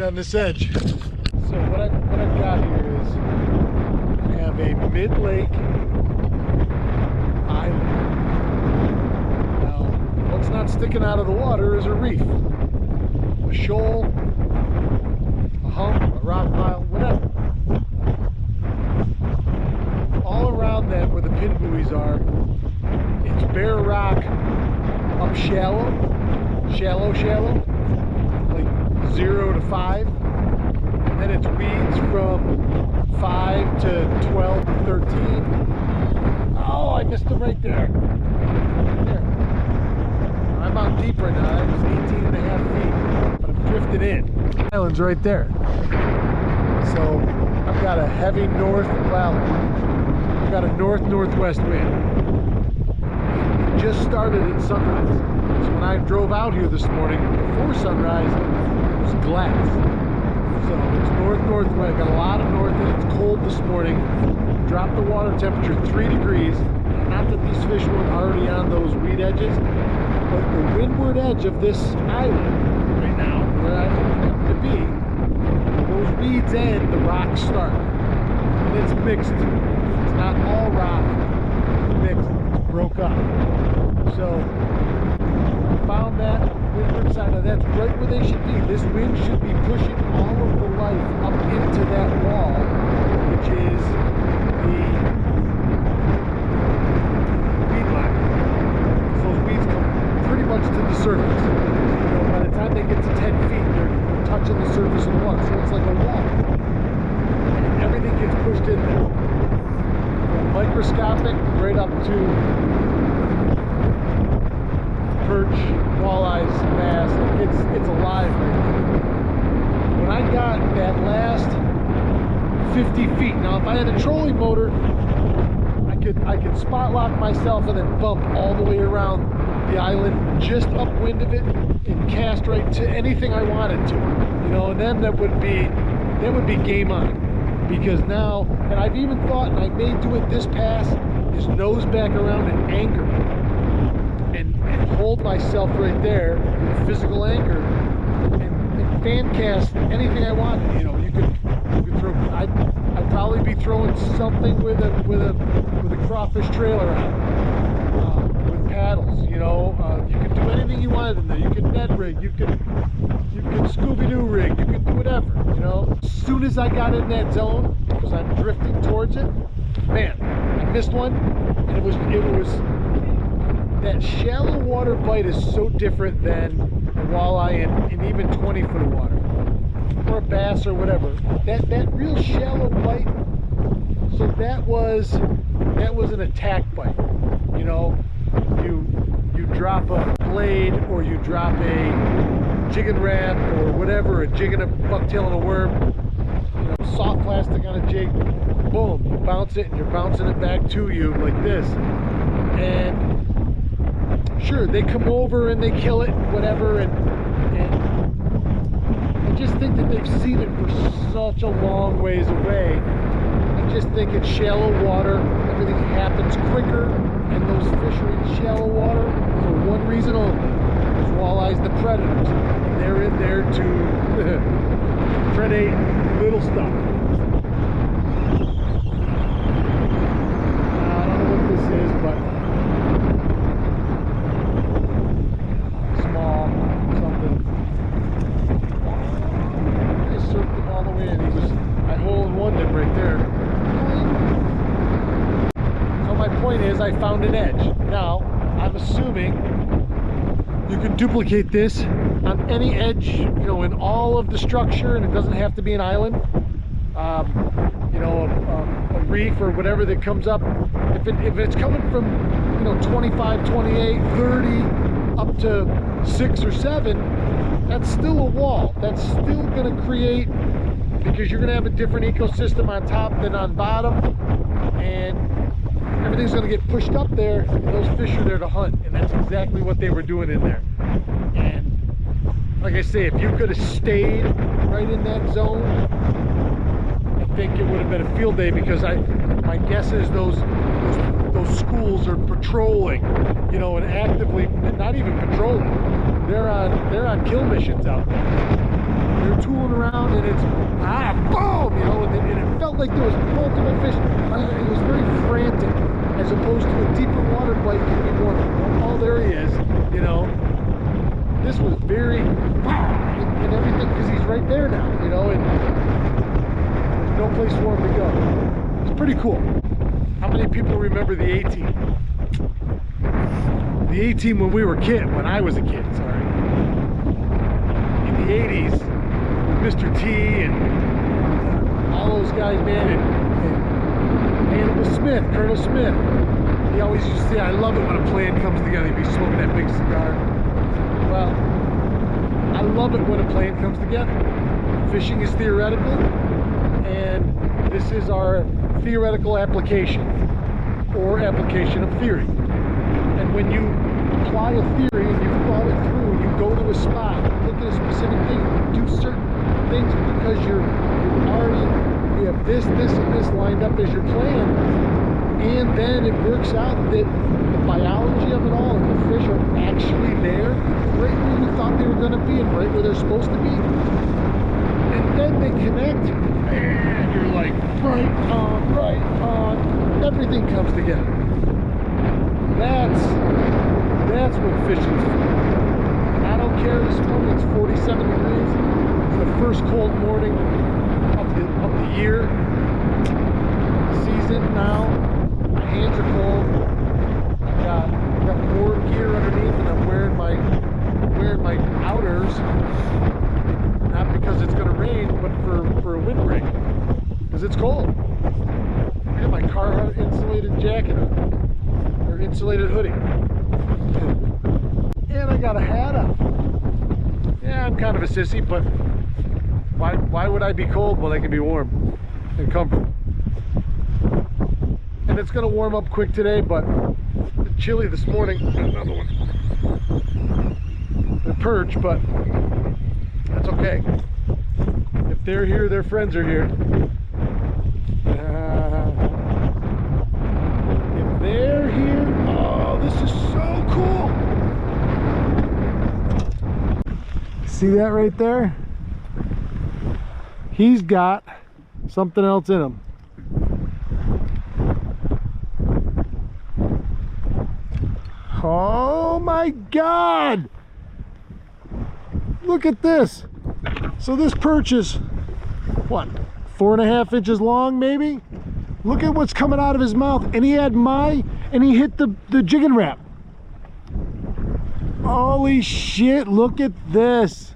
on this edge. So what I've got here is I have a mid-lake island. Now, what's not sticking out of the water is a reef, a shoal, a hump, a rock pile, whatever. All around that, where the pin buoys are, it's bare rock up shallow, like 0 to 5, and then it's weeds from 5 to 12 to 13. Oh, I missed them right there. I'm out deep right now. That was 18.5 feet, but I'm drifted in. The island's right there. So I've got a heavy north, well, I've got a north-northwest wind. It just started at sunrise. So when I drove out here this morning, before sunrise, it was glass. So it's north-northwest, got a lot of north, and it's cold this morning. Dropped the water temperature 3 degrees. Not that these fish weren't already on those weed edges, but the windward edge of this island right now, where I happen to be, those weeds end, the rocks start. And it's mixed. It's not all rock. It's mixed. It's broke up. So I found that windward side. Now that's right where they should be. This wind should be pushing all of the life up into that wall, which is the weed line. So those weeds come pretty much to the surface. You know, by the time they get to 10 feet, they're touching the surface of the water. So it's like a wall. And everything gets pushed in there. From microscopic right up to perch, walleyes, bass. It's alive right now. When I got that last 50 feet, now if I had a trolling motor, I could spot lock myself and then bump all the way around the island, just upwind of it, and cast right to anything I wanted to. You know, and then that would be game on. Because now, and I've even thought, and I may do it this pass, is nose back around and anchor. And hold myself right there with a physical anchor and fan cast anything I wanted. You know, you could throw. I'd probably be throwing something with a crawfish trailer on, with paddles. You know, you could do anything you wanted in there. You could Ned rig. You could Scooby-Doo rig. You could do whatever. You know. As soon as I got in that zone, because I'm drifting towards it, man, I missed one, and it was. That shallow water bite is so different than a walleye in even 20 foot of water, or a bass or whatever. That real shallow bite, so that was an attack bite. You know, you drop a blade, or you drop a jig and wrap, or whatever, a jig and a bucktail and a worm, you know, soft plastic on a jig, boom, you bounce it and you're bouncing it back to you like this. And sure, they come over and they kill it, whatever, and I just think that they've seen it for such a long ways away. I just think it's shallow water, everything happens quicker, and those fish are in shallow water for one reason only. Those walleyes, the predators, and they're in there to predate little stuff. I don't know what this is, but right there. So my point is, I found an edge. Now, I'm assuming you can duplicate this on any edge, you know, in all of the structure, and it doesn't have to be an island. You know, a reef or whatever that comes up. If it's coming from, you know, 25, 28, 30, up to 6 or 7, that's still a wall. That's still going to create, because you're going to have a different ecosystem on top than on bottom, and everything's going to get pushed up there, and those fish are there to hunt, and that's exactly what they were doing in there. And like I say, if you could have stayed right in that zone, I think it would have been a field day, because my guess is those schools are patrolling, you know, and actively, not even patrolling, they're on kill missions out there. they're tooling around, and it's boom, you know, and it felt like there was multiple fish. It was very frantic, as opposed to a deeper water bite can be more, oh, there he is, you know. This was very, and everything, because he's right there now, you know, and there's no place for him to go. It's pretty cool. How many people remember the A-Team? The A-Team when we were when I was a kid, sorry. In the 80s, with Mr. T and all those guys, man, and Hannibal Smith, Colonel Smith. He always used to say, I love it when a plan comes together. He'd be smoking that big cigar. Well, I love it when a plan comes together. Fishing is theoretical, and this is our theoretical application, or application of theory. And when you apply a theory and you've thought it through, you go to a spot, look at a specific thing, do certain things because you have this, and this lined up as your plan, and then it works out that the biology of it all and the fish are actually there, right where you thought they were going to be and right where they're supposed to be. And then they connect, and you're like, right on, everything comes together. That's what fishing's for. And I don't care, this morning it's 47 degrees. It's the first cold morning of the year, season now. My hands are cold. I've got more gear underneath, and I'm wearing my outers, not because it's going to rain, but for a wind break, because it's cold. I got my Carhartt insulated jacket on, or insulated hoodie, and I got a hat on. Yeah, I'm kind of a sissy, but why would I be cold when I can be warm and comfortable? And it's going to warm up quick today, but it's chilly this morning. Another one. They're perch, but that's okay. If they're here, their friends are here. If they're here, oh, this is so cool. See that right there? He's got something else in him. Oh my God! Look at this. So this perch is, what, 4.5 inches long maybe? Look at what's coming out of his mouth. And he had and he hit the jigging wrap. Holy shit, look at this.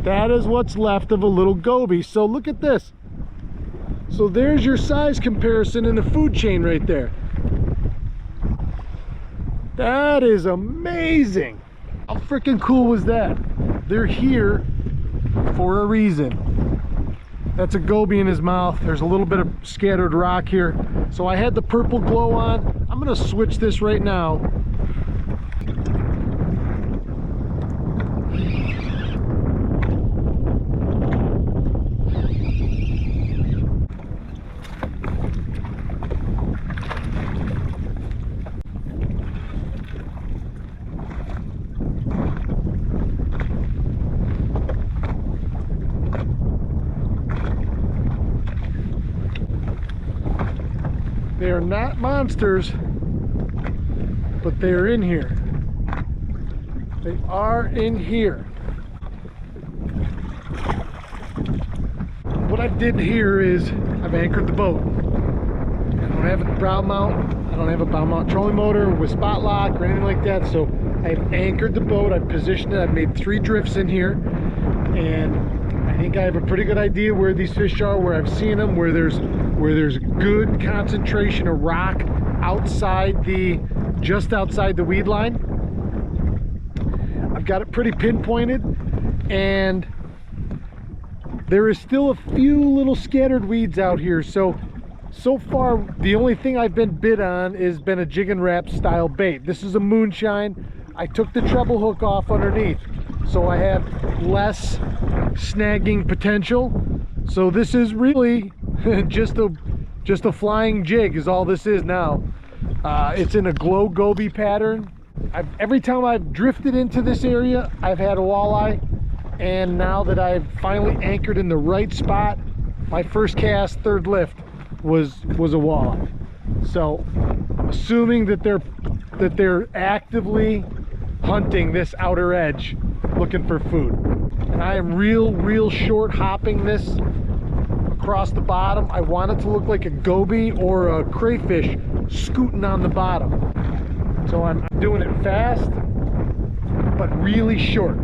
That is what's left of a little goby. So look at this. So there's your size comparison in the food chain right there. That is amazing. How freaking cool was that? They're here for a reason. That's a goby in his mouth. There's a little bit of scattered rock here. So I had the purple glow on. I'm gonna switch this right now. They are not monsters, but they are in here. They are in here. What I did here is I've anchored the boat. I don't have a bow mount. I don't have a bow mount trolling motor with spot lock or anything like that. So I've anchored the boat. I've positioned it. I've made 3 drifts in here, and I think I have a pretty good idea where these fish are, where I've seen them, where there's good concentration of rock just outside the weed line. I've got it pretty pinpointed, and there is still a few little scattered weeds out here. So far, the only thing I've been bit on has been a jig and wrap style bait. This is a moonshine. I took the treble hook off underneath, so I have less snagging potential. So this is really just a flying jig is all this is now. It's in a glow goby pattern. Every time I've drifted into this area, I've had a walleye. And now that I've finally anchored in the right spot, my first cast, third lift, was a walleye. So assuming that they're actively hunting this outer edge looking for food. And I am real short hopping this across the bottom. I want it to look like a goby or a crayfish scooting on the bottom. So I'm doing it fast, but really short.